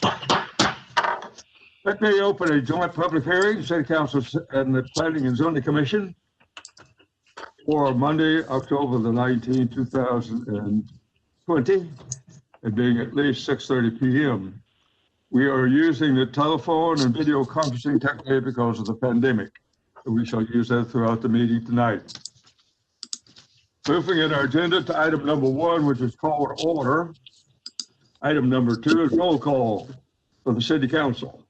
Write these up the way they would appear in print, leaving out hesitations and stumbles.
Let me open a joint public hearing, City Council and the Planning and Zoning Commission for Monday, October the 19th, 2020, it being at least 6:30 p.m. We are using the telephone and video conferencing technique because of the pandemic. We shall use that throughout the meeting tonight. Moving in our agenda to item number 1, which is called order. Item number 2 is roll call for the City Council.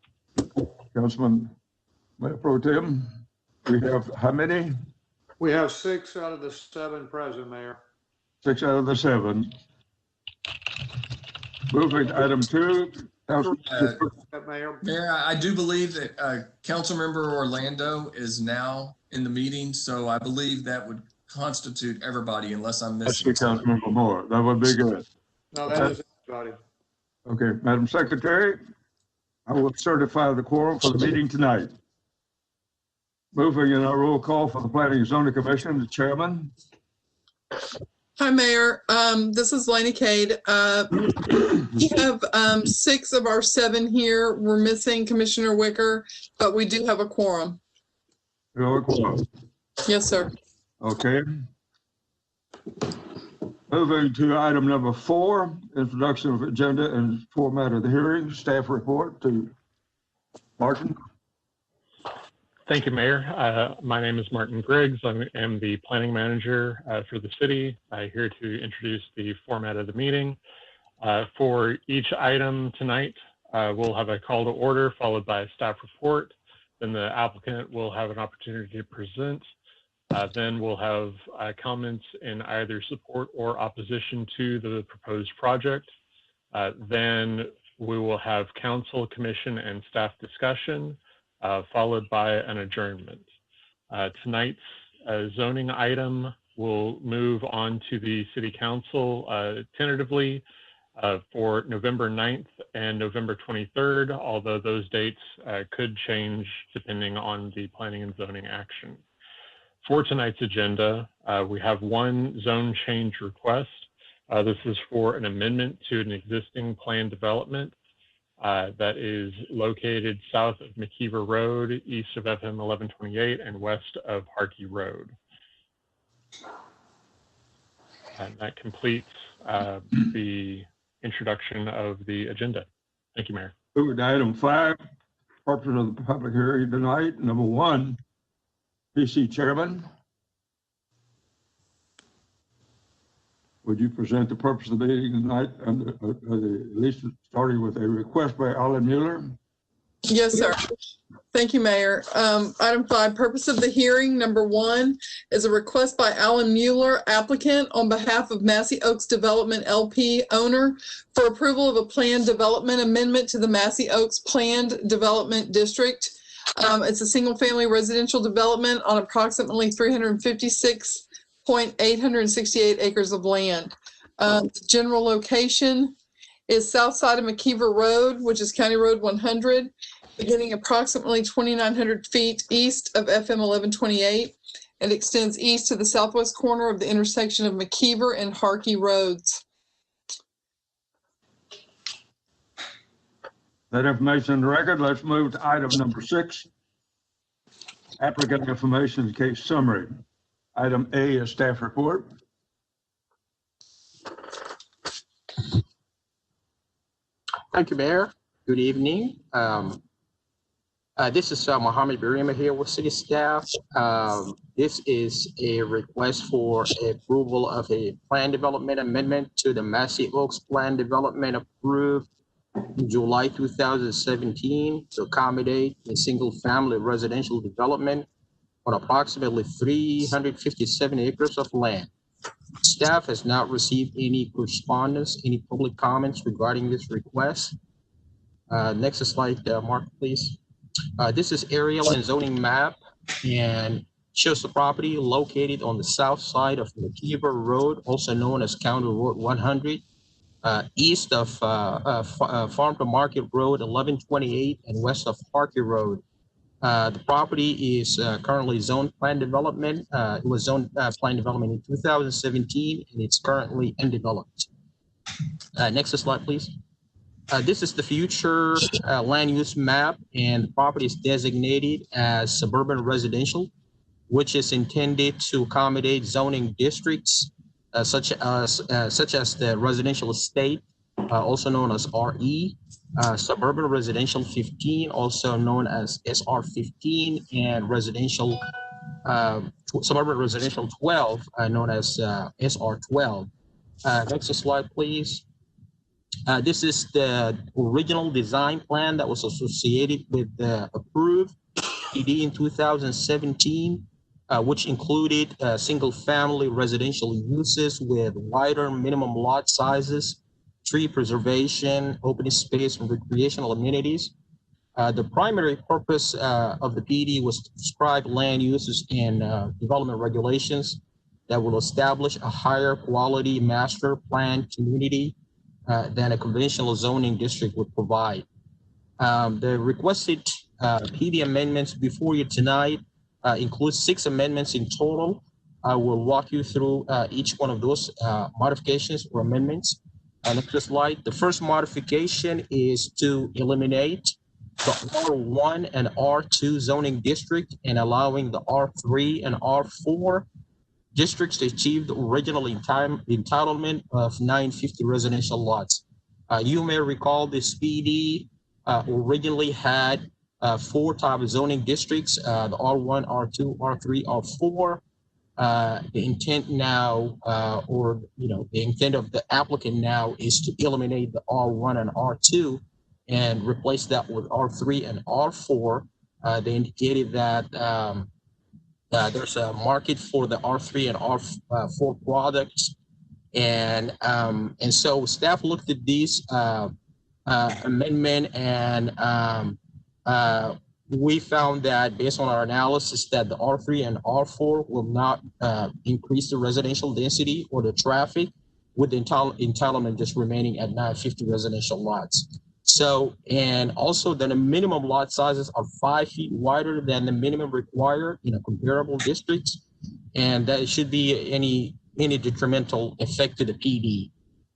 Councilman Mayor Pro Tem, we have how many? We have 6 out of the 7 present, Mayor. 6 out of the 7. Moving to item 2. Mayor, I do believe that Councilmember Orlando is now in the meeting, so I believe that would constitute everybody unless I'm missing. That's Councilmember Moore. That would be good. no, that is everybody. Okay, Madam Secretary, I will certify the quorum for the meeting tonight. Moving in our roll call for the Planning and Zoning Commission, the chairman. Hi, Mayor. This is Laney Cade. We have 6 of our 7 here. We're missing Commissioner Wicker, but we do have a quorum. You have a quorum. Yes, sir. Okay. Moving to item number 4, introduction of agenda and format of the hearing, staff report to Martin. Thank you, Mayor. My name is Martin Griggs. I am the planning manager for the city. I'm here to introduce the format of the meeting. For each item tonight, we'll have a call to order followed by a staff report. Then the applicant will have an opportunity to present. Then we'll have comments in either support or opposition to the proposed project. Then we will have council, commission, and staff discussion, followed by an adjournment. Tonight's zoning item will move on to the City Council tentatively for November 9th and November 23rd, although those dates could change depending on the planning and zoning action. For tonight's agenda, we have one zone change request. This is for an amendment to an existing planned development that is located south of McKeever Road, east of FM 1128, and west of Harkey Road. And that completes the introduction of the agenda. Thank you, Mayor. Moving to item 5, purpose of the public hearing tonight. Number 1, PC Chairman. Would you present the purpose of the meeting tonight, at least starting with a request by Alan Mueller? Yes, sir. Thank you, Mayor. Item 5, purpose of the hearing. Number 1 is a request by Alan Mueller, applicant, on behalf of Massey Oaks Development LP, owner, for approval of a planned development amendment to the Massey Oaks Planned Development District. It's a single-family residential development on approximately 356.868 acres of land. The general location is south side of McKeever Road, which is County Road 100, beginning approximately 2,900 feet east of FM 1128, and extends east to the southwest corner of the intersection of McKeever and Harkey Roads. That information in the record. Let's move to item number 6, applicant information case summary. Item A is staff report. Thank you, Mayor. Good evening. This is Mohammed Birima here with city staff. This is a request for approval of a plan development amendment to the Massey Oaks Plan Development approved in July 2017 to accommodate a single-family residential development on approximately 357 acres of land. Staff has not received any correspondence, any public comments regarding this request. Next slide, Mark, please. This is aerial and zoning map and shows the property located on the south side of McKeever Road, also known as County Road 100, east of Farm to Market Road 1128 and west of Harkey Road. The property is currently zoned plan development. It was zoned plan development in 2017, and it's currently undeveloped. Next slide, please. This is the future land use map, and the property is designated as suburban residential, which is intended to accommodate zoning districts such as the residential estate, also known as RE, suburban residential 15, also known as SR 15, and residential suburban residential 12, known as SR 12. Next slide, please. This is the original design plan that was associated with the approved PD in 2017, which included single-family residential uses with wider minimum lot sizes, tree preservation, open space, and recreational amenities. The primary purpose of the PD was to describe land uses and development regulations that will establish a higher quality master plan community than a conventional zoning district would provide. The requested PD amendments before you tonight include 6 amendments in total. I will walk you through each one of those modifications or amendments. Next slide. The first modification is to eliminate the R1 and R2 zoning district and allowing the R3 and R4 districts to achieve the original entitlement of 950 residential lots. You may recall this PD originally had 4 types of zoning districts, the R1, R2, R3, R4. The intent now, the intent of the applicant now is to eliminate the R1 and R2 and replace that with R3 and R4. They indicated that there's a market for the R3 and R4 products, and so staff looked at these amendment, and we found that based on our analysis that the R3 and R4 will not increase the residential density or the traffic, with the entitlement just remaining at 950 residential lots. So, and also then the minimum lot sizes are 5 feet wider than the minimum required in a comparable district, and that should be any detrimental effect to the PD.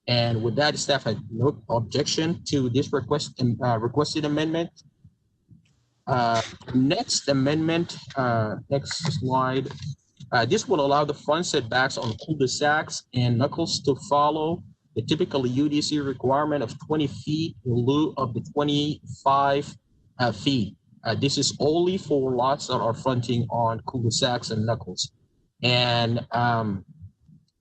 And with that, staff had no objection to this requested amendment. Next amendment, next slide. This will allow the front setbacks on cul-de-sacs and knuckles to follow the typical UDC requirement of 20 feet in lieu of the 25 feet. This is only for lots that are fronting on cul-de-sacs and knuckles. And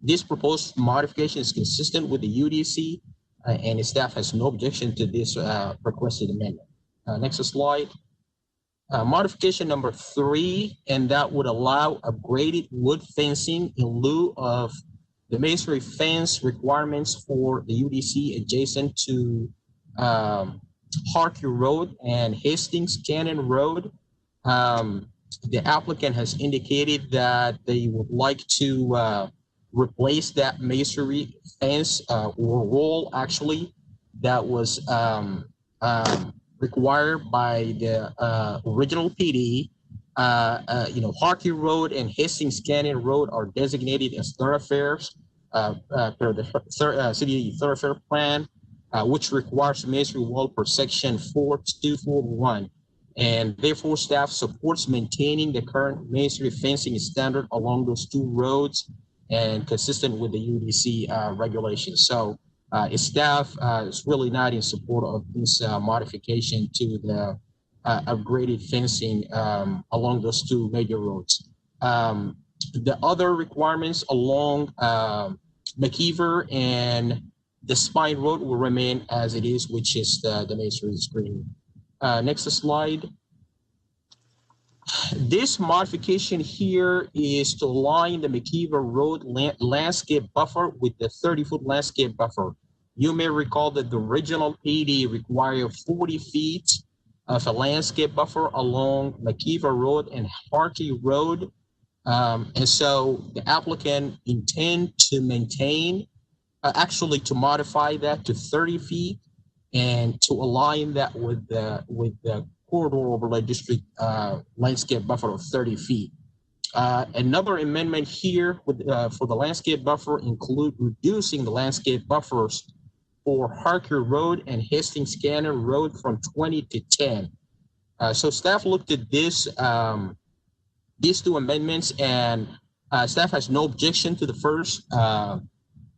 this proposed modification is consistent with the UDC, and the staff has no objection to this requested amendment. Next slide. Modification number 3, and that would allow upgraded wood fencing in lieu of the masonry fence requirements for the UDC adjacent to Harkey Road and Hastings Cannon Road. The applicant has indicated that they would like to replace that masonry fence or wall actually that was required by the original PD. Harkey Road and Hastings Canyon Road are designated as thoroughfares per the city thoroughfare plan, which requires masonry wall per section 4241. And therefore, staff supports maintaining the current masonry fencing standard along those 2 roads and consistent with the UDC regulations. So staff is really not in support of this modification to the upgraded fencing along those 2 major roads. The other requirements along McKeever and the Spine Road will remain as it is, which is the masonry screening. Next slide. This modification here is to align the McKeever Road landscape buffer with the 30-foot landscape buffer. You may recall that the original PD required 40 feet of a landscape buffer along McKeever Road and Harkey Road. And so the applicant intend to maintain, actually to modify that to 30 feet and to align that with the corridor overlay district landscape buffer of 30 feet. Another amendment here for the landscape buffer include reducing the landscape buffers for Harker Road and Hastings Cannon Road from 20 to 10. So staff looked at this, these two amendments, and staff has no objection to the first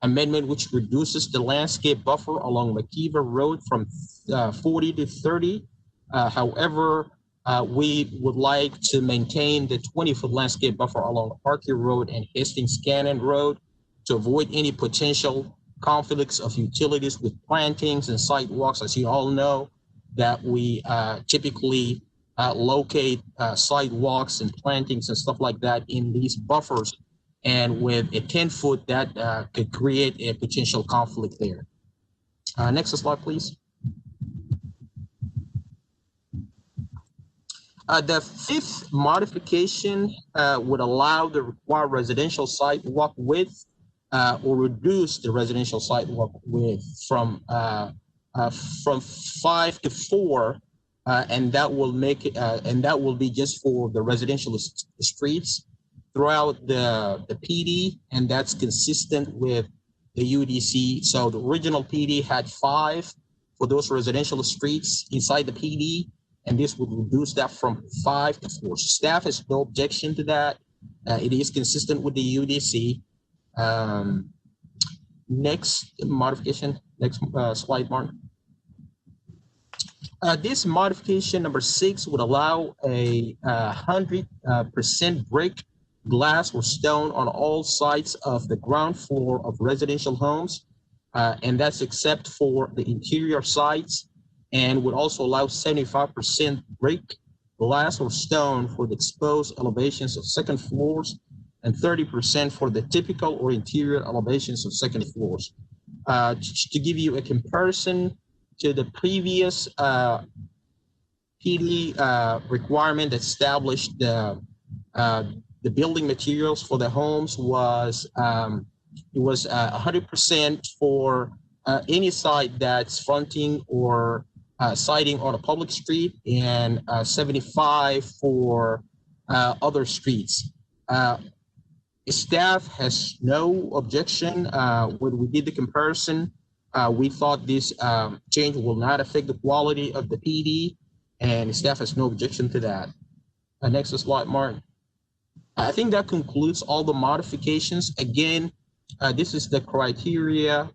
amendment, which reduces the landscape buffer along McKeever Road from 40 to 30. However, we would like to maintain the 20-foot landscape buffer along Harker Road and Hastings Cannon Road to avoid any potential conflicts of utilities with plantings and sidewalks. As you all know, that we typically locate sidewalks and plantings and stuff like that in these buffers. And with a 10-foot, that could create a potential conflict there. Next slide, please. The fifth modification would allow the required residential sidewalk width or reduce the residential sidewalk width from 5 to 4, and that will make it, and that will be just for the residential streets throughout the PD, and that's consistent with the UDC. So the original PD had 5 for those residential streets inside the PD, and this would reduce that from 5 to 4. So staff has no objection to that. It is consistent with the UDC. Next modification, next slide, Martin. This modification number 6 would allow a 100% brick, glass, or stone on all sides of the ground floor of residential homes, and that's except for the interior sides, and would also allow 75% brick, glass, or stone for the exposed elevations of second floors, and 30% for the typical or interior elevations of second floors. To give you a comparison to the previous PD requirement that established the building materials for the homes was it was 100% for any site that's fronting or siding on a public street, and 75 for other streets. Staff has no objection. When we did the comparison, we thought this change will not affect the quality of the PD, and staff has no objection to that. Next slide, Martin. I think that concludes all the modifications. Again, this is the criteria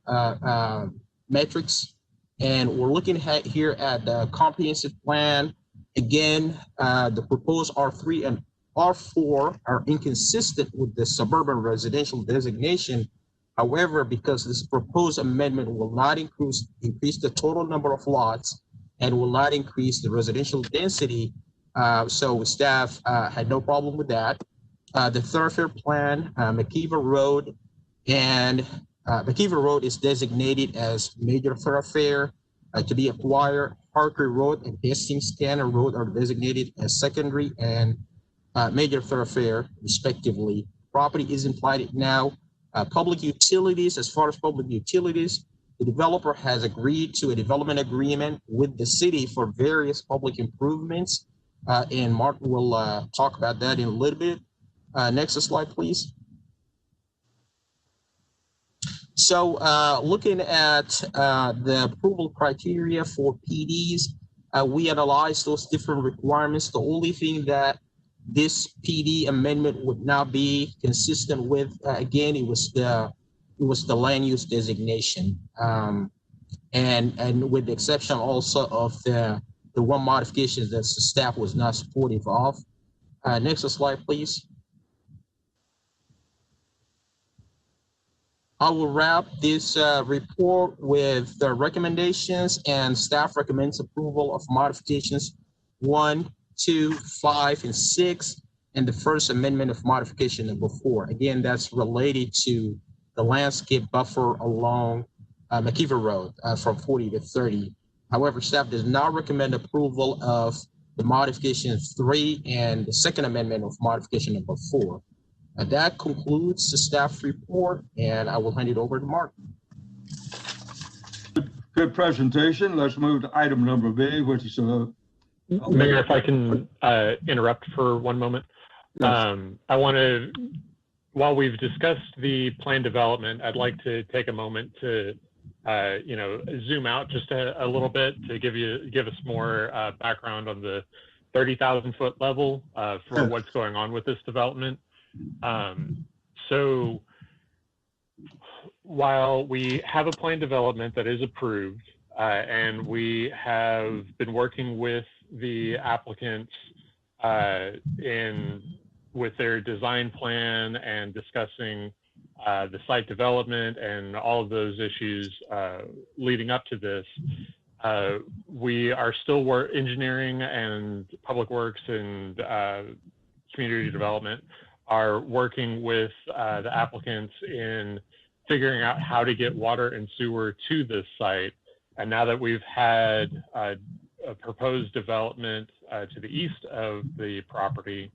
metrics, and we're looking at here at the comprehensive plan. Again, the proposed R3 and R4 are inconsistent with the suburban residential designation. However, because this proposed amendment will not increase the total number of lots and will not increase the residential density, so staff had no problem with that. The thoroughfare plan, McKeever Road, and McKeever Road is designated as major thoroughfare to be acquired. Harker Road and Hastings Cannon Road are designated as secondary and major thoroughfare, respectively. Property is implied now. Public utilities, as far as public utilities, the developer has agreed to a development agreement with the city for various public improvements, and Martin will talk about that in a little bit. Next slide, please. So looking at the approval criteria for PDs, we analyzed those different requirements. The only thing that this PD amendment would not be consistent with, again, it was the land use designation, and with the exception also of the one modification that the staff was not supportive of. Next slide, please. I will wrap this report with the recommendations, and staff recommends approval of modifications 1, 2, 5, and 6, and the first amendment of modification number 4. Again, that's related to the landscape buffer along McKeever Road from 40 to 30. However, staff does not recommend approval of the modification 3 and the second amendment of modification number 4. That concludes the staff report, and I will hand it over to Mark. Good presentation. Let's move to item number B, which is Mayor, if I can interrupt for one moment. Yes. I want to, while we've discussed the plan development, I'd like to take a moment to zoom out just a little bit to give us more background on the 30,000-foot level for what's going on with this development. So while we have a planned development that is approved, and we have been working with the applicants with their design plan and discussing the site development and all of those issues leading up to this, we are still engineering and public works and community development are working with the applicants in figuring out how to get water and sewer to this site. And now that we've had a proposed development to the east of the property,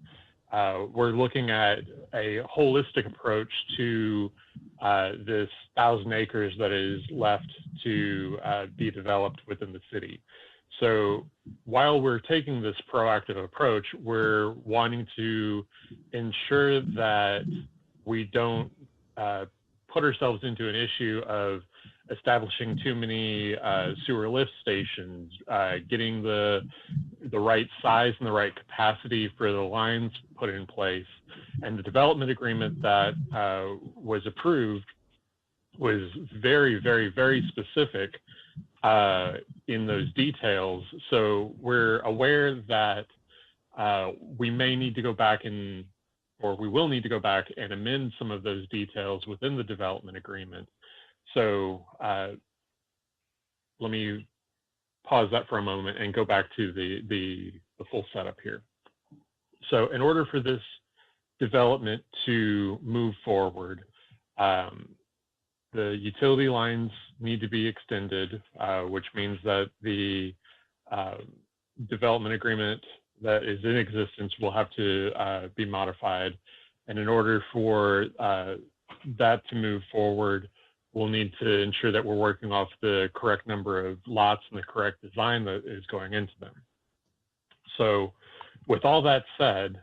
we're looking at a holistic approach to this 1,000 acres that is left to be developed within the city. So while we're taking this proactive approach, we're wanting to ensure that we don't put ourselves into an issue of establishing too many sewer lift stations, getting the right size and the right capacity for the lines put in place. And the development agreement that was approved was very, very, very specific in those details. So we're aware that we may need to go back or we will need to go back and amend some of those details within the development agreement. So let me pause that for a moment and go back to the full setup here. So in order for this development to move forward, the utility lines need to be extended, which means that the development agreement that is in existence will have to be modified. And in order for that to move forward, we'll need to ensure that we're working off the correct number of lots and the correct design that is going into them. So with all that said,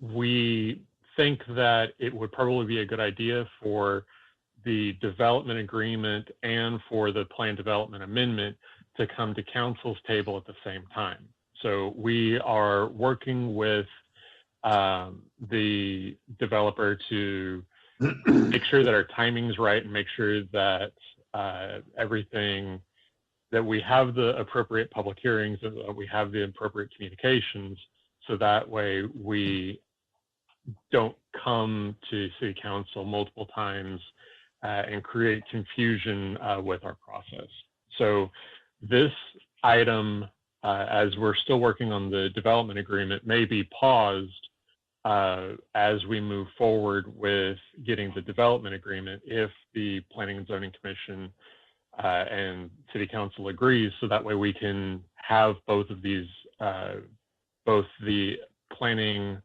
we think that it would probably be a good idea for the development agreement and for the plan development amendment to come to council's table at the same time. So we are working with the developer to make sure that our timing's right and make sure that everything, that we have the appropriate public hearings and that we have the appropriate communications, so that way we don't come to city council multiple times and create confusion with our process. So this item, as we're still working on the development agreement, may be paused as we move forward with getting the development agreement if the Planning and Zoning Commission and City Council agrees, so that way we can have both of these, both the plan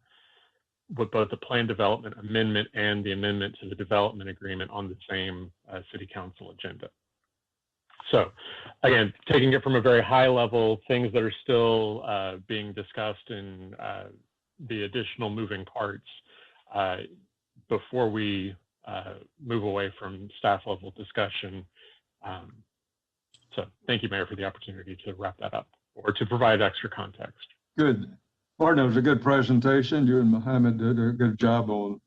development amendment and the amendment to the development agreement on the same City Council agenda. So again, taking it from a very high level, things that are still being discussed in the additional moving parts before we move away from staff level discussion. So thank you, Mayor, for the opportunity to wrap that up or to provide extra context. Good. Martin, it was a good presentation. You and Mohammed did a good job on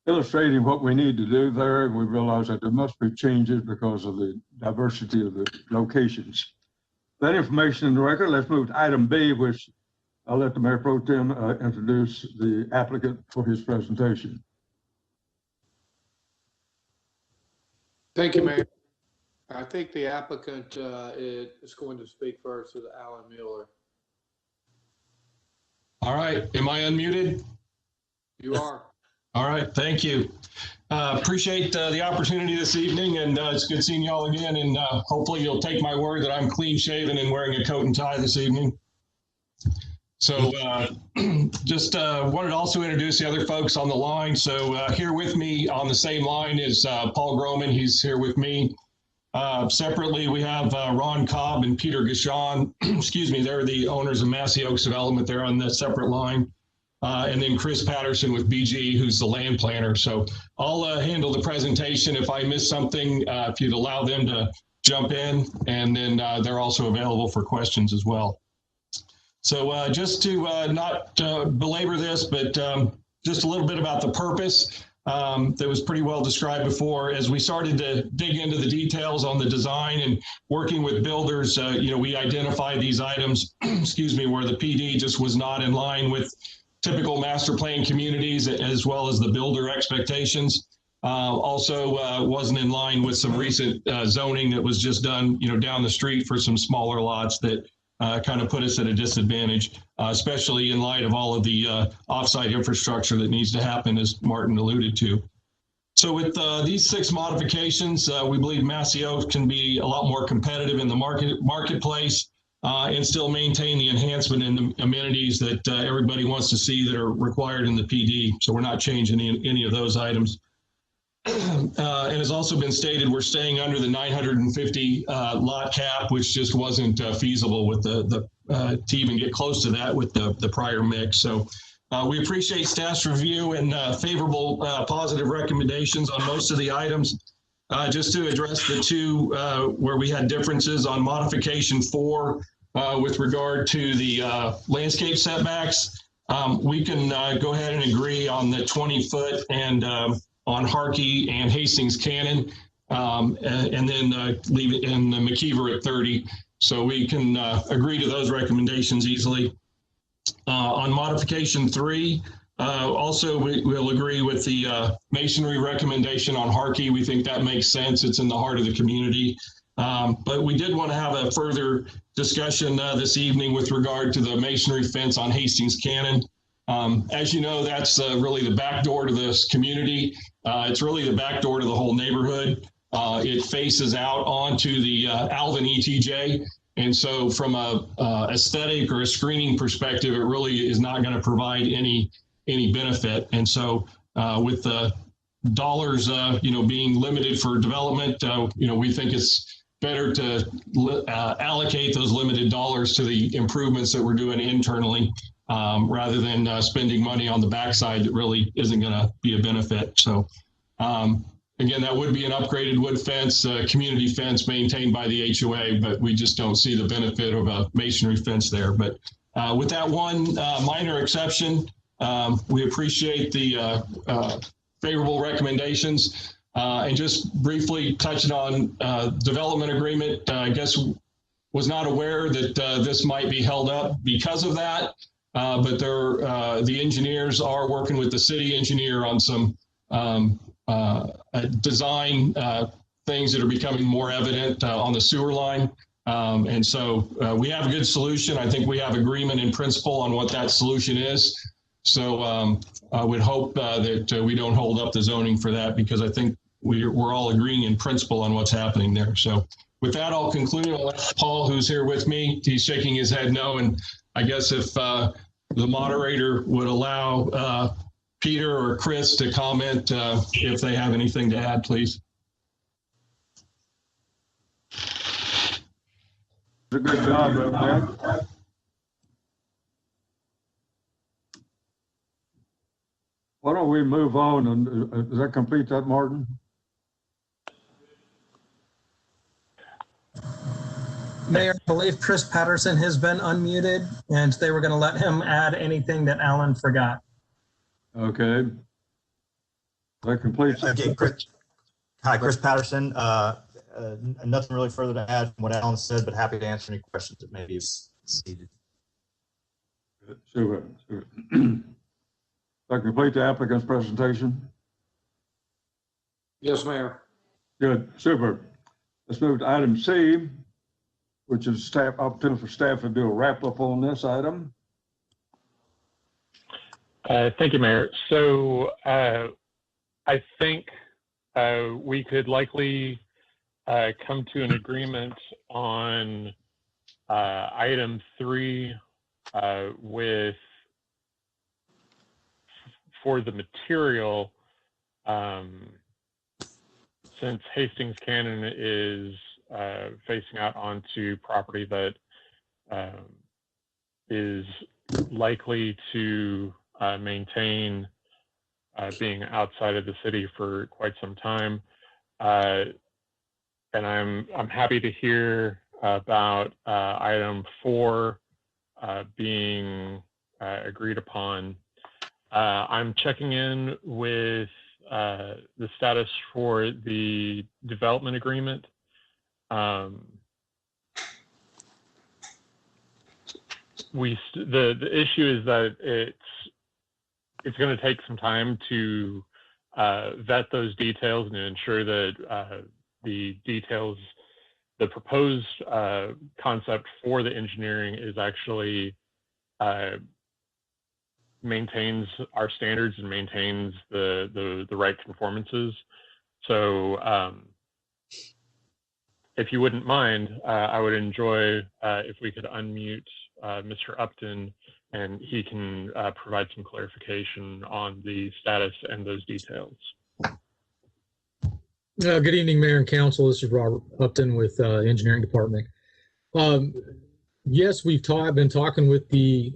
illustrating what we need to do there. And we realize that there must be changes because of the diversity of the locations. That information in the record, let's move to item B, which I'll let the Mayor Pro Tem introduce the applicant for his presentation. Thank you, Mayor. I think the applicant is going to speak first, is Alan Mueller. All right, am I unmuted? You are. All right, thank you. Appreciate the opportunity this evening, and it's good seeing y'all again, and hopefully you'll take my word that I'm clean shaven and wearing a coat and tie this evening. So just wanted to also introduce the other folks on the line. So here with me on the same line is Paul Groman. He's here with me. Separately, we have Ron Cobb and Peter Gashon. Excuse me, they're the owners of Massey Oaks Development. They're on the separate line. and then Chris Patterson with BG, who's the land planner. So I'll handle the presentation. If I miss something, if you'd allow them to jump in, and then they're also available for questions as well. So just to not belabor this, but just a little bit about the purpose that was pretty well described before. As we started to dig into the details on the design and working with builders, we identified these items, excuse me, where the PD just was not in line with typical master plan communities, as well as the builder expectations. Also wasn't in line with some recent zoning that was just done, down the street for some smaller lots that kind of put us at a disadvantage, especially in light of all of the offsite infrastructure that needs to happen, as Martin alluded to. So with these 6 modifications, we believe Massey Oaks can be a lot more competitive in the marketplace and still maintain the enhancement in the amenities that everybody wants to see that are required in the PD. So we're not changing any of those items. And has also been stated, we're staying under the 950 lot cap, which just wasn't feasible with the to even get close to that with the prior mix. So we appreciate staff's review and favorable positive recommendations on most of the items. Just to address the 2 where we had differences on modification 4 with regard to the landscape setbacks, we can go ahead and agree on the 20-foot and on Harkey and Hastings Cannon, and then leave it in the McKeever at 30. So we can agree to those recommendations easily. On modification 3, also we'll agree with the masonry recommendation on Harkey. We think that makes sense. It's in the heart of the community. But we did want to have a further discussion this evening with regard to the masonry fence on Hastings Cannon. As you know, that's really the back door to this community. It's really the back door to the whole neighborhood. It faces out onto the Alvin ETJ. And so from a aesthetic or a screening perspective, it really is not going to provide any benefit. And so with the dollars, being limited for development, we think it's better to allocate those limited dollars to the improvements that we're doing internally, rather than spending money on the backside that really isn't going to be a benefit. So again, that would be an upgraded wood fence, community fence maintained by the HOA, but we just don't see the benefit of a masonry fence there. But with that one minor exception, we appreciate the favorable recommendations. And just briefly touching on development agreement, I guess was not aware that this might be held up because of that. But the engineers are working with the city engineer on some design things that are becoming more evident on the sewer line. And so we have a good solution. I think we have agreement in principle on what that solution is. So I would hope that we don't hold up the zoning for that, because I think we're all agreeing in principle on what's happening there. So with that, I'll conclude. I'll let Paul, who's here with me, he's shaking his head no. And I guess if the moderator would allow Peter or Chris to comment if they have anything to add, please. A good job, man. Why don't we move on, and does that complete that, Martin? Mayor, I believe Chris Patterson has been unmuted, and they were going to let him add anything that Alan forgot. Okay. That completes it. Okay, Chris. Hi, Chris Patterson. Nothing really further to add from what Alan said, but happy to answer any questions that may be needed. Super. That complete the applicant's presentation? Yes, Mayor. Good, super. Let's move to item C, which is staff opportunity for staff to do a wrap up on this item. Thank you, Mayor. So I think we could likely come to an agreement on item 3 for the material, since Hastings Cannon is facing out onto property that is likely to maintain, being outside of the city for quite some time. And I'm happy to hear about item 4 being agreed upon. I'm checking in with the status for the development agreement. The issue is that it's going to take some time to vet those details and ensure that the details, the proposed concept for the engineering is actually maintains our standards and maintains the right conformances. So if you wouldn't mind, I would enjoy if we could unmute Mr. Upton, and he can provide some clarification on the status and those details. Good evening, Mayor and Council. This is Robert Upton with the Engineering Department. Yes, I've been talking with the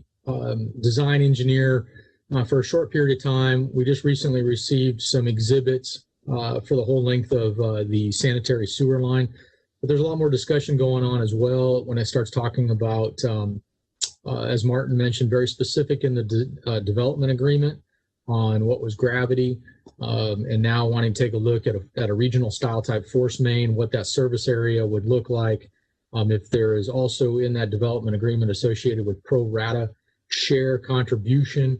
design engineer for a short period of time. We just recently received some exhibits for the whole length of the sanitary sewer line. But there's a lot more discussion going on as well when it starts talking about, as Martin mentioned, very specific in the development agreement on what was gravity, and now wanting to take a look at a regional style type force main, what that service area would look like. If there is also in that development agreement associated with pro rata share contribution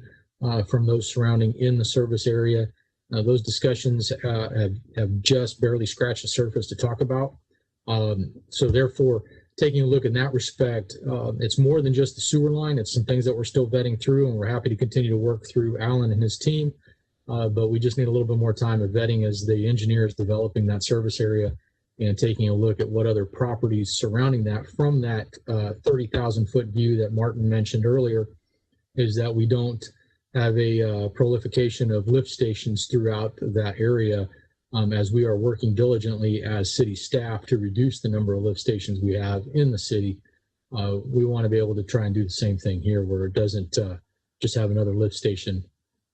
from those surrounding in the service area. Those discussions have just barely scratched the surface to talk about. So therefore, taking a look in that respect, it's more than just the sewer line. It's some things that we're still vetting through, and we're happy to continue to work through Alan and his team. But we just need a little bit more time of vetting as the engineer is developing that service area and taking a look at what other properties surrounding that from that 30,000 foot view that Martin mentioned earlier, is that we don't have a proliferation of lift stations throughout that area, as we are working diligently as city staff to reduce the number of lift stations we have in the city. We want to be able to try and do the same thing here, where it doesn't just have another lift station.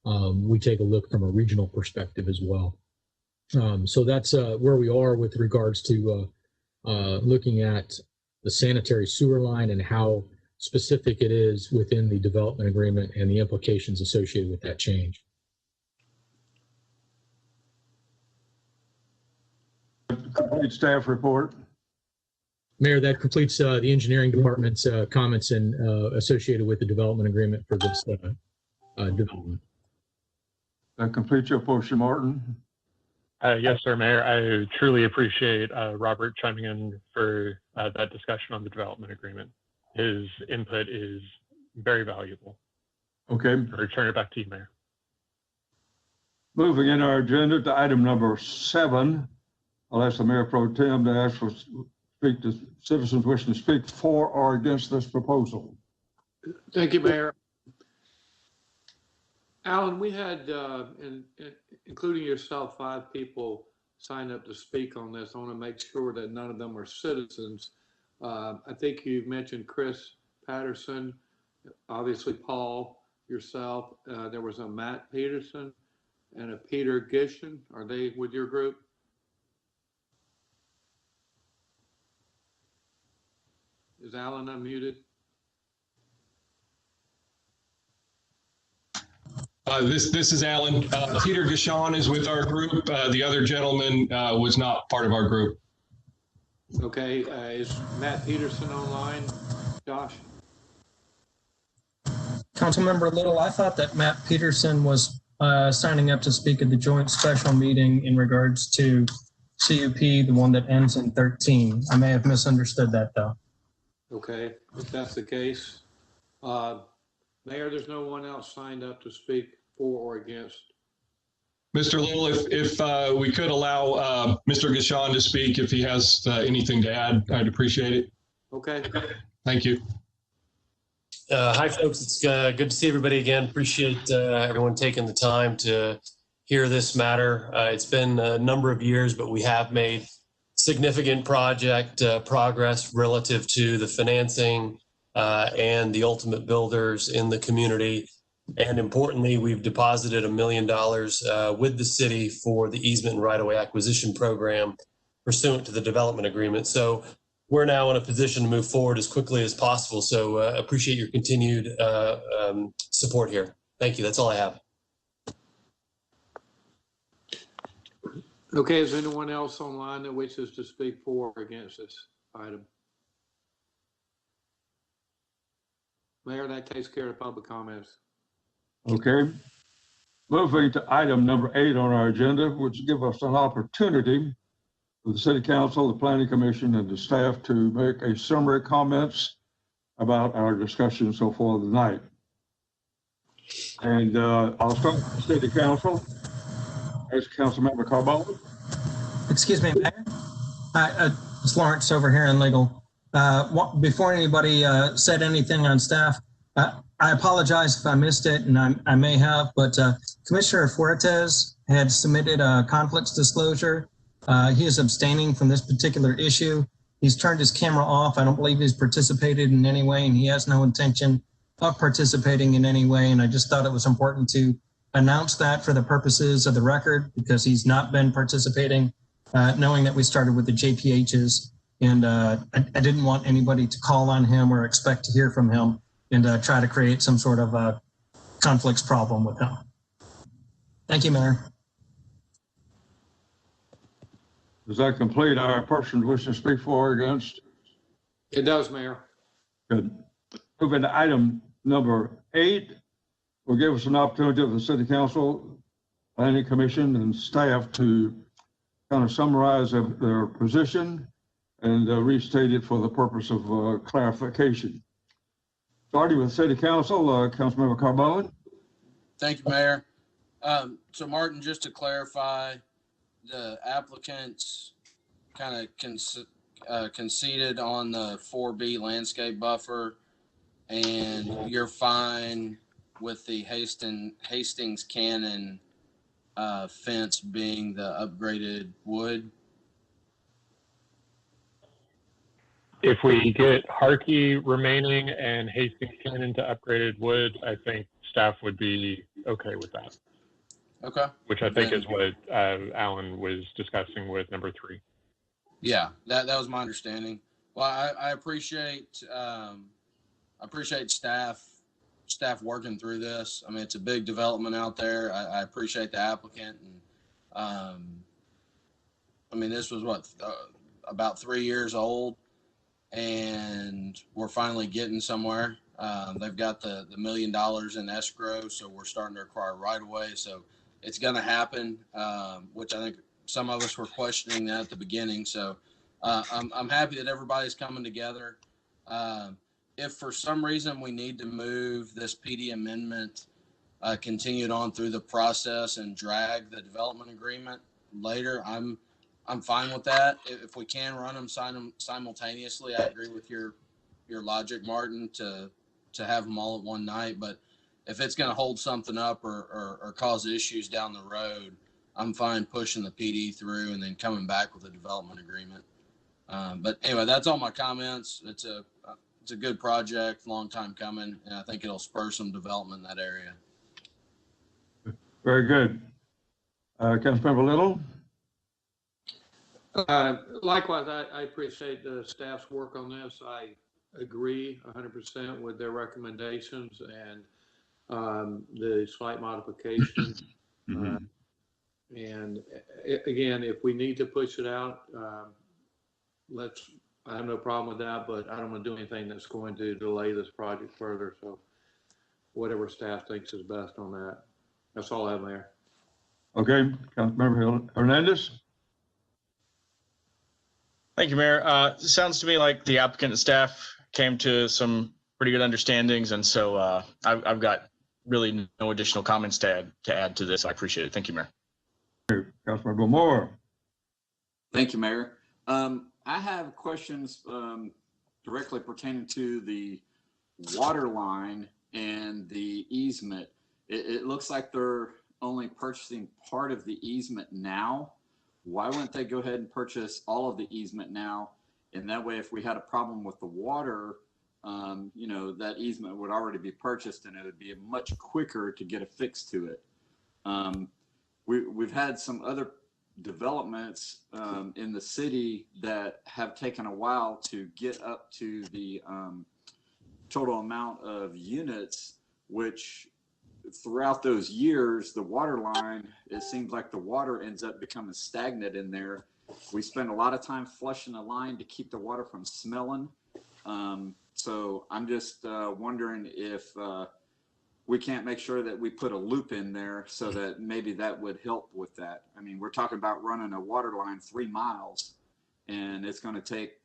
We take a look from a regional perspective as well. So that's where we are with regards to looking at the sanitary sewer line and how specific it is within the development agreement and the implications associated with that change. Complete staff report. Mayor, that completes the engineering department's comments and associated with the development agreement for this development. That completes your portion, Martin. Yes, sir, Mayor. I truly appreciate Robert chiming in for that discussion on the development agreement. His input is very valuable. Okay. I'll return it back to you, Mayor. Moving in our agenda to item number 7, I'll ask the Mayor Pro Tem to ask for speak to citizens wishing to speak for or against this proposal. Thank you, Mayor. Alan, we had, including yourself, 5 people sign up to speak on this. I want to make sure that none of them are citizens. I think you mentioned Chris Patterson, obviously Paul, yourself. There was a Matt Peterson and a Peter Gishin. Are they with your group? Is Alan unmuted? This is Alan. Peter Gishan is with our group. The other gentleman was not part of our group. Okay, is Matt Peterson online, Josh? Councilmember Little, I thought that Matt Peterson was signing up to speak at the joint special meeting in regards to CUP, the one that ends in 13. I may have misunderstood that though. Okay, if that's the case. Mayor, there's no one else signed up to speak for or against. Mr. Little, if we could allow Mr. Gishan to speak, if he has anything to add, I'd appreciate it. Okay. Thank you. Hi, folks. It's good to see everybody again. Appreciate everyone taking the time to hear this matter. It's been a number of years, but we have made significant project progress relative to the financing and the ultimate builders in the community. And importantly, we've deposited $1 million with the city for the easement and right-of-way acquisition program pursuant to the development agreement. So we're now in a position to move forward as quickly as possible. So appreciate your continued support here. Thank you. That's all I have. Okay, is anyone else online that wishes to speak for or against this item? Mayor, that takes care of public comments. Okay. Moving to item number 8 on our agenda, which gives us an opportunity for the City Council, the Planning Commission, and the staff to make a summary comments about our discussion so far tonight. And I'll start with the City Council. As Councilmember Carbone. Excuse me, Mayor. It's Lawrence over here in legal. Before anybody said anything on staff, I apologize if I missed it, and I may have, but Commissioner Fuertes had submitted a conflicts disclosure. He is abstaining from this particular issue. He's turned his camera off. I don't believe he's participated in any way, and he has no intention of participating in any way. And I just thought it was important to announce that for the purposes of the record, because he's not been participating, knowing that we started with the JPHs. And I didn't want anybody to call on him or expect to hear from him and try to create some sort of a conflicts problem with him. Thank you, Mayor. Does that complete our person wishing to speak for or against? It does, Mayor. Good. Moving to item number 8. Will give us an opportunity for the City Council, Planning Commission, and staff to kind of summarize their position and restate it for the purpose of clarification. Starting with City Council, Councilmember Carbone. Thank you, Mayor. So Martin, just to clarify, the applicants kind of conceded on the 4B landscape buffer, and you're fine with the Hastings Cannon fence being the upgraded wood? If we get Harkey remaining and Hastings Cannon to upgraded wood, I think staff would be okay with that. Okay. Which I think is what Alan was discussing with number 3. Yeah, that was my understanding. Well, I appreciate staff working through this. I mean, it's a big development out there. I appreciate the applicant. And I mean, this was about 3 years old, and we're finally getting somewhere. They've got the $1 million in escrow, so we're starting to acquire right away. So it's going to happen, which I think some of us were questioning that at the beginning. So I'm happy that everybody's coming together. If for some reason we need to move this PD amendment, continued on through the process and drag the development agreement later, I'm fine with that. If we can run them simultaneously, I agree with your logic, Martin, to have them all at one night. But if it's going to hold something up or cause issues down the road, I'm fine pushing the PD through and then coming back with a development agreement. But anyway, that's all my comments. It's a good project, long time coming, and I think it'll spur some development in that area. Very good. Councilmember Little. Likewise, I appreciate the staff's work on this. I agree 100% with their recommendations and the slight modification. And again, if we need to push it out, I have no problem with that, but I don't want to do anything that's going to delay this project further. So whatever staff thinks is best on that. That's all I have, Mayor. Okay, Councilmember Hernandez. Thank you, Mayor. Sounds to me like the applicant and staff came to some pretty good understandings, and so I've got really no additional comments to add to this. I appreciate it. Thank you, Mayor. Councilmember Moore. Thank you, Mayor. I have questions directly pertaining to the water line and the easement. It looks like they're only purchasing part of the easement now. Why wouldn't they go ahead and purchase all of the easement now? And that way, if we had a problem with the water you know, that easement would already be purchased and it would be much quicker to get a fix to it. We've had some other developments in the city that have taken a while to get up to the total amount of units, which throughout those years, the water line, it seems like the water ends up becoming stagnant in there. We spend a lot of time flushing the line to keep the water from smelling. So I'm just wondering if we can't make sure that we put a loop in there so that maybe that would help with that. I mean, we're talking about running a water line 3 miles, and it's going to take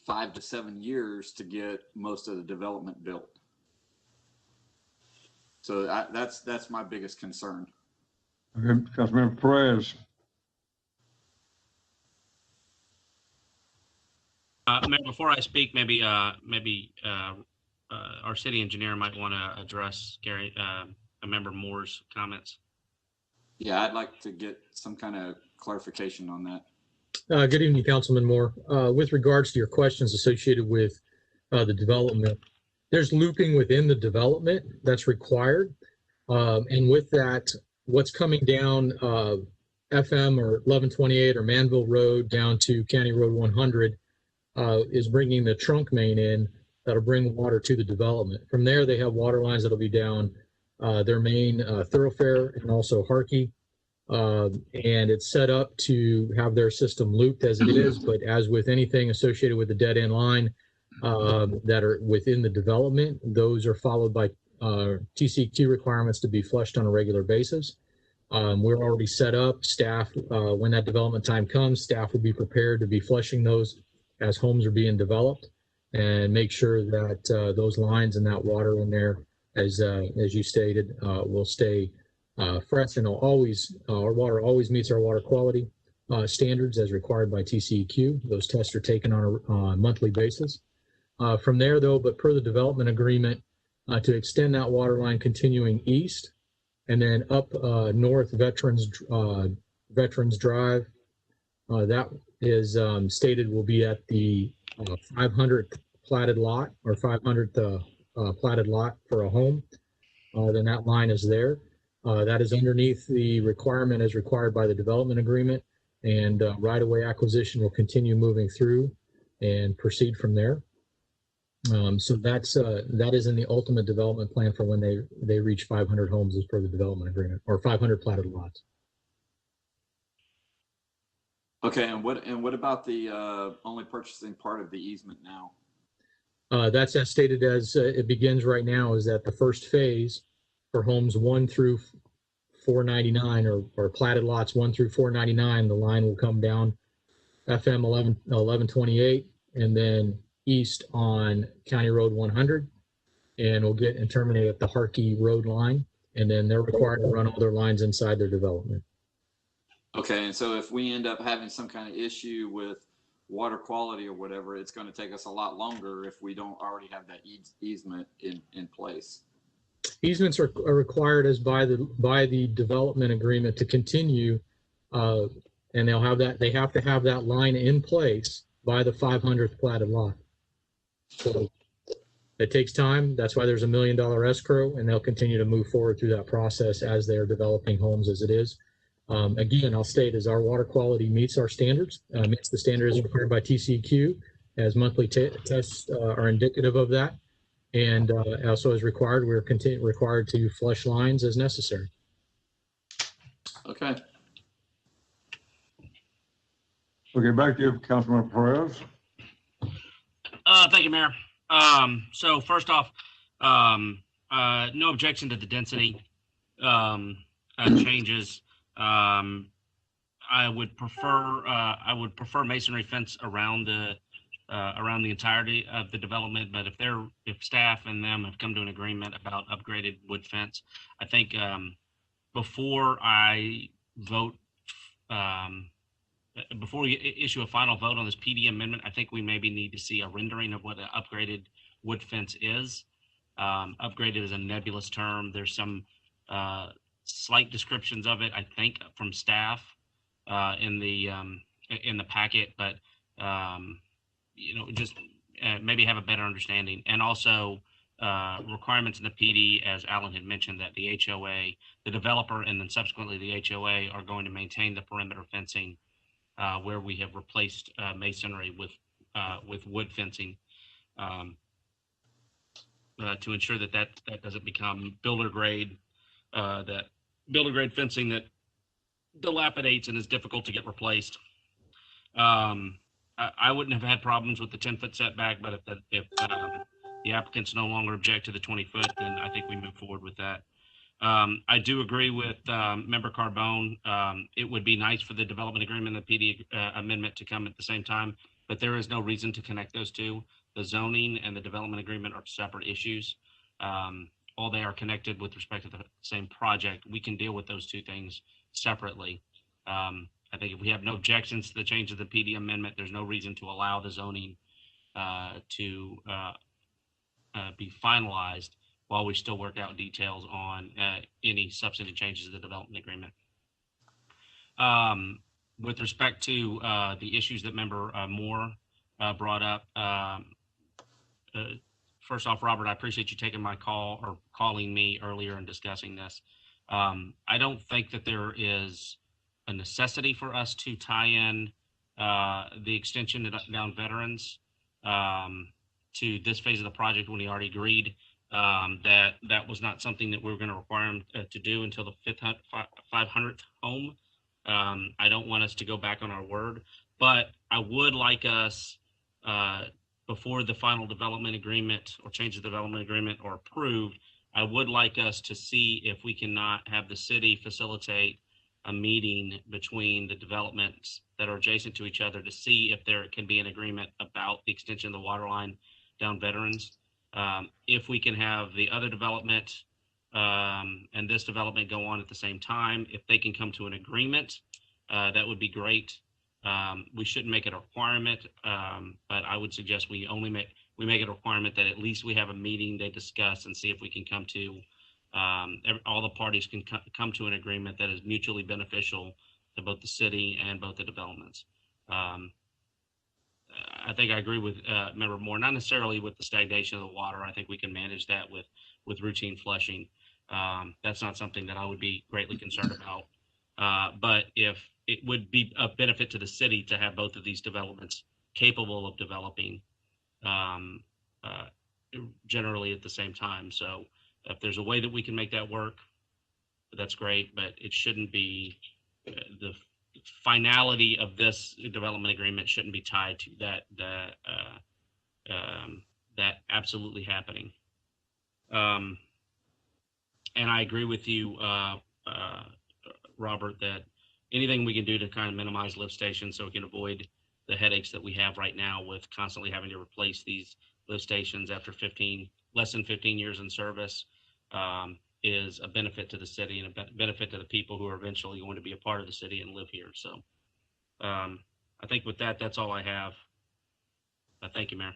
5 to 7 years to get most of the development built. So that's my biggest concern. Okay, Councilmember Perez. Mayor, before I speak, maybe our city engineer might want to address Gary, Member Moore's comments. Yeah, I'd like to get some kind of clarification on that. Good evening, Councilman Moore. With regards to your questions associated with the development, there's looping within the development that's required. And with that, what's coming down FM or 1128 or Manville Road down to County Road 100 is bringing the trunk main in that'll bring water to the development. From there, they have water lines that'll be down their main thoroughfare and also Harkey. And it's set up to have their system looped as it is, but as with anything associated with the dead end line that are within the development, those are followed by TCQ requirements to be flushed on a regular basis. We're already set up. Staff, when that development time comes, staff will be prepared to be flushing those as homes are being developed and make sure that those lines and that water in there, as you stated, will stay fresh, and always our water always meets our water quality standards as required by TCEQ. Those tests are taken on a monthly basis. From there, though, but per the development agreement, to extend that water line continuing east and then up north Veterans Drive, that is stated will be at the 500th platted lot or 500th platted lot for a home. Then that line is there. That is underneath the requirement as required by the development agreement, and right-of-way acquisition will continue moving through and proceed from there. So that is in the ultimate development plan for when they reach 500 homes as per the development agreement, or 500 platted lots. Okay, and what about the only purchasing part of the easement now? That's as stated as it begins right now, is that the first phase for homes 1 through 499 or platted lots 1 through 499, the line will come down FM 1128 and then east on County Road 100, and will get and terminate at the Harkey Road line, and then they're required to run all their lines inside their development. Okay, and so if we end up having some kind of issue with water quality or whatever, it's going to take us a lot longer if we don't already have that easement in place. Easements are required as by the development agreement to continue, and they'll have that. They have to have that line in place by the 500th platted lot. So it takes time. That's why there's $1 million escrow, and they'll continue to move forward through that process as they are developing homes as it is. Again, I'll state as our water quality meets our standards, meets the standards required by TCEQ, as monthly tests are indicative of that. And also as required, we're required to flush lines as necessary. Okay. Okay, back to you, Councilman Perez. Thank you, Mayor. So first off, no objection to the density changes. I would prefer masonry fence around the entirety of the development, but if staff and them have come to an agreement about upgraded wood fence, I think before I vote, before we issue a final vote on this PD amendment, I think we maybe need to see a rendering of what an upgraded wood fence is. Upgraded is a nebulous term. There's some slight descriptions of it, I think, from staff in the packet, but you know, just maybe have a better understanding. And also requirements in the PD, as Alan had mentioned, that the HOA, the developer, and then subsequently the HOA are going to maintain the perimeter fencing where we have replaced masonry with wood fencing to ensure that that doesn't become builder grade fencing that dilapidates and is difficult to get replaced. I wouldn't have had problems with the 10-foot setback, but if the applicants no longer object to the 20-foot, then I think we move forward with that. I do agree with Member Carbone. It would be nice for the development agreement and the PD amendment to come at the same time, but there is no reason to connect those two. The zoning and the development agreement are separate issues. All they are connected with respect to the same project. We can deal with those two things separately. I think if we have no objections to the change of the PD amendment, there's no reason to allow the zoning to be finalized while we still work out details on any substantive changes to the development agreement. With respect to the issues that Member Moore brought up, first off, Robert, I appreciate you taking my call or calling me earlier and discussing this. I don't think that there is a necessity for us to tie in the extension down Veterans to this phase of the project when he already agreed that was not something that we were going to require him to do until the 500th home. I don't want us to go back on our word, but I would like us before the final development agreement or change of development agreement are approved, I would like us to see if we cannot have the city facilitate a meeting between the developments that are adjacent to each other to see if there can be an agreement about the extension of the water line down Veterans. If we can have the other development and this development go on at the same time, if they can come to an agreement, that would be great. We shouldn't make it a requirement, but I would suggest we make it a requirement that at least we have a meeting, they discuss and see if we can come to all the parties can come to an agreement that is mutually beneficial to both the city and both the developments. I think I agree with Member Moore, not necessarily with the stagnation of the water. I think we can manage that with routine flushing. That's not something that I would be greatly concerned about. But if it would be a benefit to the city to have both of these developments capable of developing generally at the same time. So if there's a way that we can make that work, that's great, but it shouldn't be the finality of this development agreement shouldn't be tied to that absolutely happening. And I agree with you, Robert, that anything we can do to kind of minimize lift stations so we can avoid the headaches that we have right now with constantly having to replace these lift stations after less than 15 years in service is a benefit to the city and a benefit to the people who are eventually going to be a part of the city and live here. So I think with that, that's all I have. Thank you, Mayor.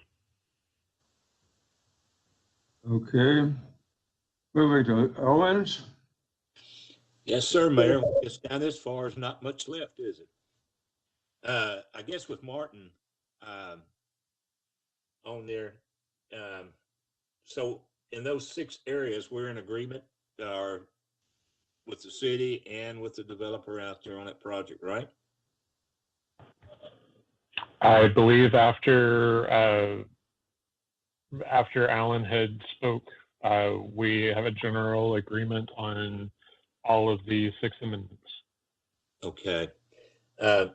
Okay. Moving to Owens. Yes, sir, Mayor. It's down this far. There's not much left, is it? I guess with Martin on there. So in those 6 areas, we're in agreement with the city and with the developer out there on that project, right? I believe after Alan had spoke, we have a general agreement on all of the 6 amendments. Okay.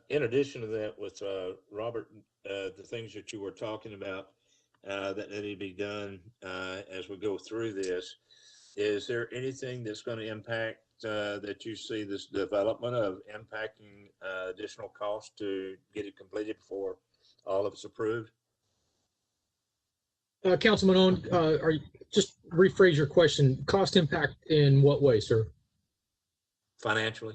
In addition to that, with Robert, the things that you were talking about that need to be done as we go through this, is there anything that's going to impact that you see this development of impacting additional costs to get it completed before all of it's approved? Councilman Owen, just rephrase your question. Cost impact in what way, sir? Financially.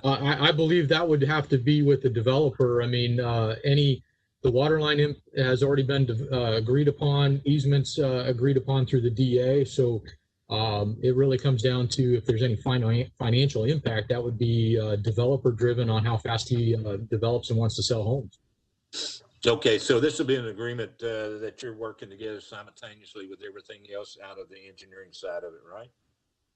I believe that would have to be with the developer. I mean, the water line has already been agreed upon, easements agreed upon through the DA. So it really comes down to if there's any financial impact, that would be developer driven on how fast he develops and wants to sell homes. Okay, so this will be an agreement that you're working together simultaneously with everything else out of the engineering side of it, right?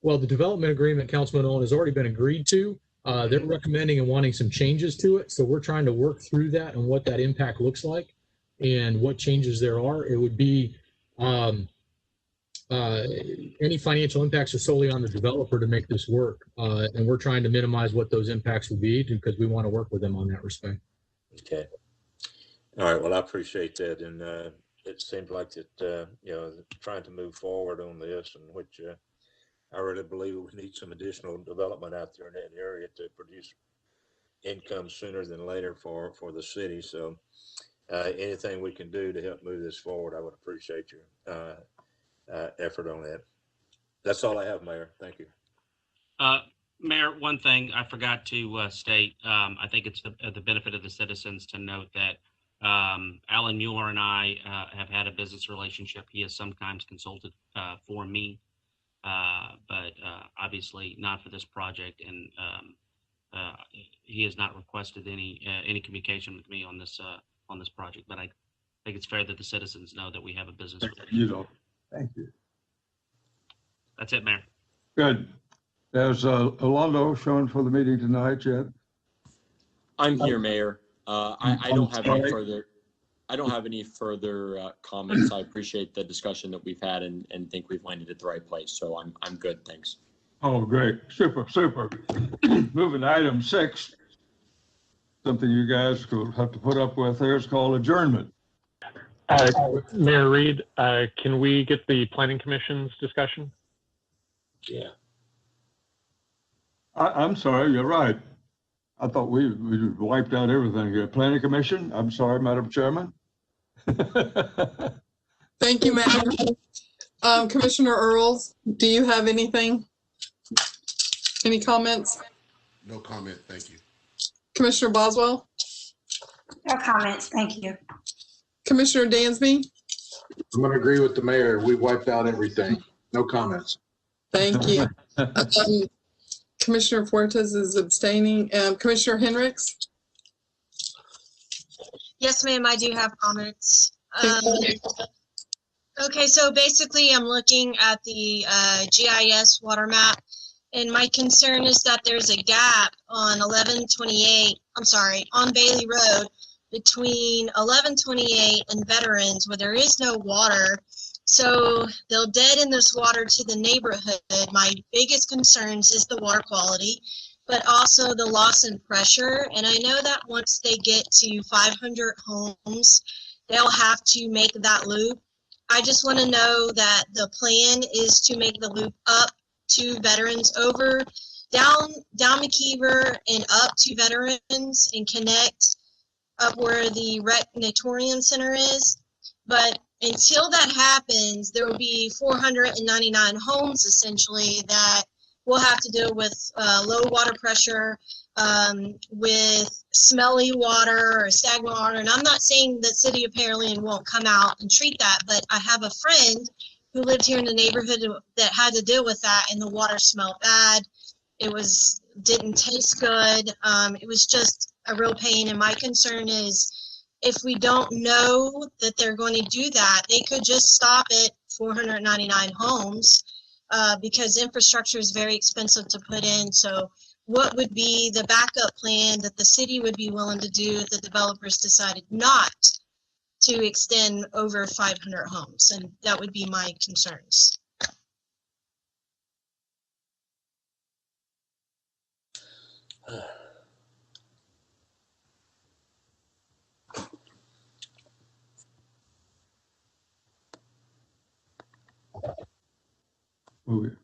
Well, the development agreement, Councilman Owen, has already been agreed to. They're recommending and wanting some changes to it. So we're trying to work through that and what that impact looks like and what changes there are. It would be any financial impacts are solely on the developer to make this work. And we're trying to minimize what those impacts would be because we want to work with them on that respect. Okay. All right. Well, I appreciate that. And it seems like that, you know, trying to move forward on this, and which I really believe we need some additional development out there in that area to produce income sooner than later for the city. So anything we can do to help move this forward, I would appreciate your effort on that. That's all I have, Mayor. Thank you. Mayor, one thing I forgot to state, I think it's the benefit of the citizens to note that Alan Mueller and I have had a business relationship. He has sometimes consulted for me, but obviously not for this project. And he has not requested any communication with me on this project. But I think it's fair that the citizens know that we have a business relationship. You know, thank you. That's it, Mayor. Good. There's Alondo showing for the meeting tonight, yet. I'm here, Mayor. I don't have any further. I don't have any further comments. I appreciate the discussion that we've had and think we've landed at the right place. So I'm good. Thanks. Oh, great. Super, super. Moving to item 6. Something you guys will have to put up with here is called adjournment. Mayor Reed, can we get the Planning Commission's discussion? Yeah. I'm sorry, you're right. I thought we wiped out everything here. Planning Commission, I'm sorry, Madam Chairman. Thank you, Mayor. Commissioner Earls, do you have anything? Any comments? No comment, thank you. Commissioner Boswell? No comments, thank you. Commissioner Dansby? I'm going to agree with the mayor. We wiped out everything. No comments. Thank you. Commissioner Fuertes is abstaining. Commissioner Hendricks? Yes, ma'am, I do have comments. Okay, so basically I'm looking at the GIS water map, and my concern is that there's a gap on on Bailey Road between 1128 and Veterans where there is no water. So they'll dead in this water to the neighborhood. My biggest concerns is the water quality, but also the loss in pressure. And I know that once they get to 500 homes, they'll have to make that loop. I just want to know that the plan is to make the loop up to Veterans, over down McKeever and up to Veterans, and connect up where the Recreatorium Center is. But until that happens, there will be 499 homes essentially that will have to deal with low water pressure, with smelly water or stagnant water. And I'm not saying that City of Pearland won't come out and treat that, but I have a friend who lived here in the neighborhood that had to deal with that, and the water smelled bad. It didn't taste good. It was just a real pain. And my concern is, if we don't know that they're going to do that, they could just stop at 499 homes because infrastructure is very expensive to put in. So what would be the backup plan that the city would be willing to do if the developers decided not to extend over 500 homes? And that would be my concerns. I'm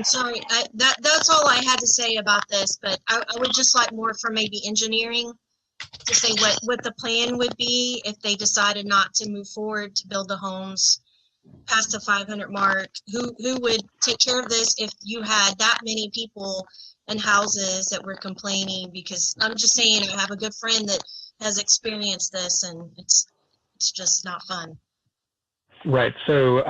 sorry, that's all I had to say about this, but I would just like more from maybe engineering to say what the plan would be if they decided not to move forward to build the homes past the 500 mark. Who would take care of this if you had that many people and houses that were complaining? Because I'm just saying, I have a good friend that has experienced this, and it's just not fun. Right. So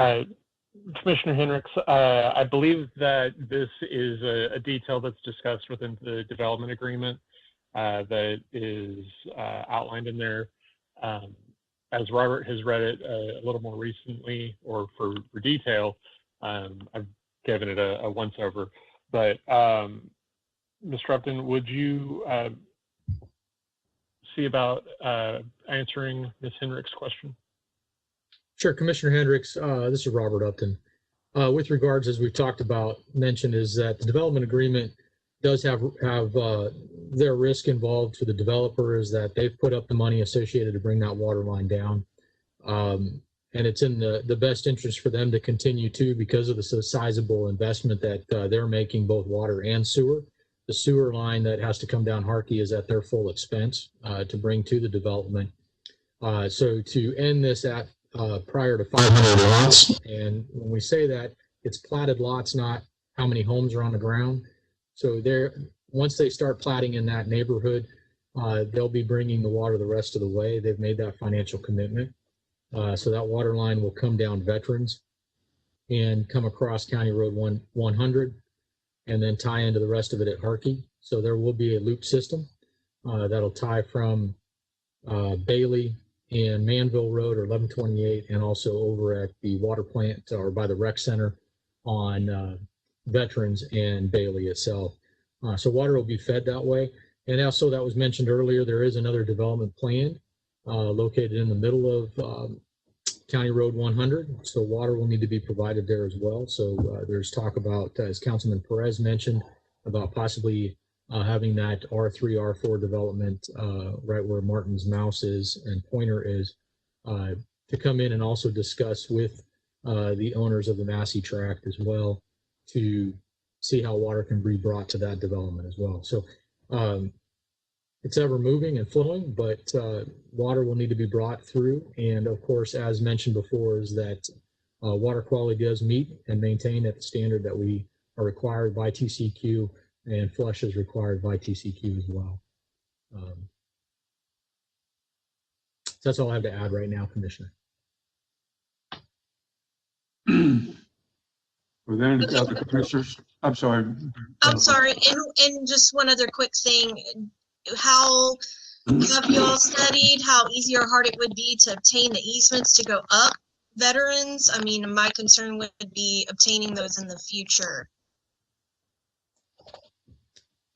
Commissioner Hendricks, I believe that this is a detail that's discussed within the development agreement that is outlined in there. As Robert has read it a little more recently, or for detail, I've given it a once over. But Mr. Upton, would you see about answering Ms. Hendricks' question? Sure, Commissioner Hendricks, this is Robert Upton. With regards, as we've talked about, mentioned, is that the development agreement does have their risk involved for the developer, is that they've put up the money associated to bring that water line down. And it's in the best interest for them to continue to, because of the sizable investment that they're making, both water and sewer. The sewer line that has to come down Harkey is at their full expense to bring to the development. So to end this at prior to 500 lots, and when we say that, it's platted lots, not how many homes are on the ground. So once they start platting in that neighborhood, they'll be bringing the water the rest of the way. They've made that financial commitment. So that water line will come down Veterans and come across County Road 100 and then tie into the rest of it at Harkey. So there will be a loop system that'll tie from Bailey and Manville Road, or 1128, and also over at the water plant or by the rec center on Veterans and Bailey itself. So water will be fed that way. And also, that was mentioned earlier, there is another development planned located in the middle of County Road 100. So water will need to be provided there as well. So there's talk about, as Councilman Perez mentioned, about possibly having that R3, R4 development right where Martin's Mouse is and Pointer is, to come in and also discuss with the owners of the Massey tract as well, to see how water can be brought to that development as well. So it's ever moving and flowing, but water will need to be brought through. And of course, as mentioned before, is that water quality does meet and maintain at the standard that we are required by TCQ, and flush is required by TCQ as well. So that's all I have to add right now, Commissioner. Were there any other commissioners? I'm sorry. I'm sorry, and just one other quick thing. How have you all studied how easy or hard it would be to obtain the easements to go up Veterans? I mean, my concern would be obtaining those in the future.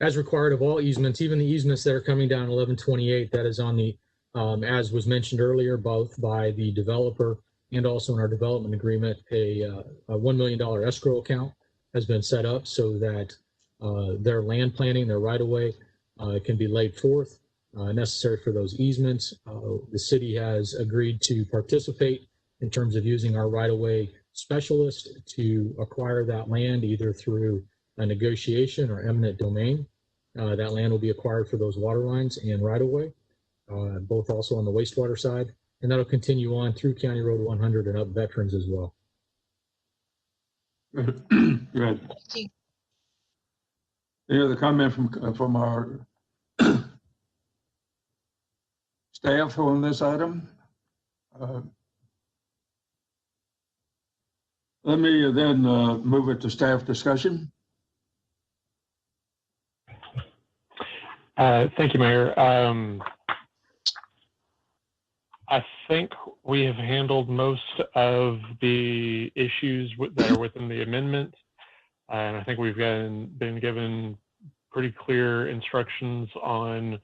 As required of all easements, even the easements that are coming down 1128, that is on the, as was mentioned earlier, both by the developer and also in our development agreement, a $1 million escrow account has been set up so that their land planning, their right-of-way can be laid forth, necessary for those easements. The city has agreed to participate in terms of using our right-of-way specialist to acquire that land, either through a negotiation or eminent domain. That land will be acquired for those water lines and right-of-way, both also on the wastewater side, and that'll continue on through County Road 100 and up Veterans as well. Good. Any other comment from our staff on this item? Let me then move it to staff discussion. Thank you, Mayor. I think we have handled most of the issues that are within the amendment. And I think we've been given pretty clear instructions on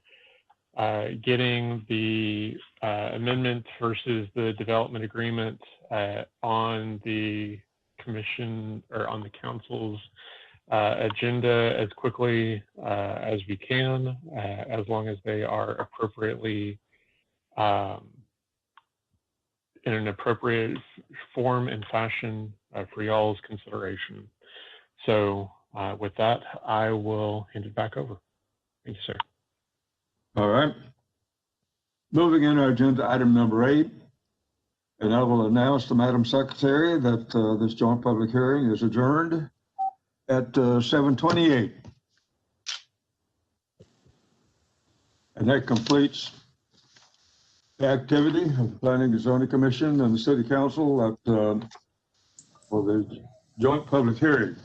getting the amendment versus the development agreement on the commission or on the council's agenda as quickly as we can, as long as they are appropriately in an appropriate form and fashion for y'all's consideration. So with that, I will hand it back over. Thank you, sir. All right. Moving in our agenda item number 8, and I will announce to Madam Secretary that this joint public hearing is adjourned at 7:28. And that completes the activity of the Planning and Zoning Commission and the City Council at for the joint public hearing.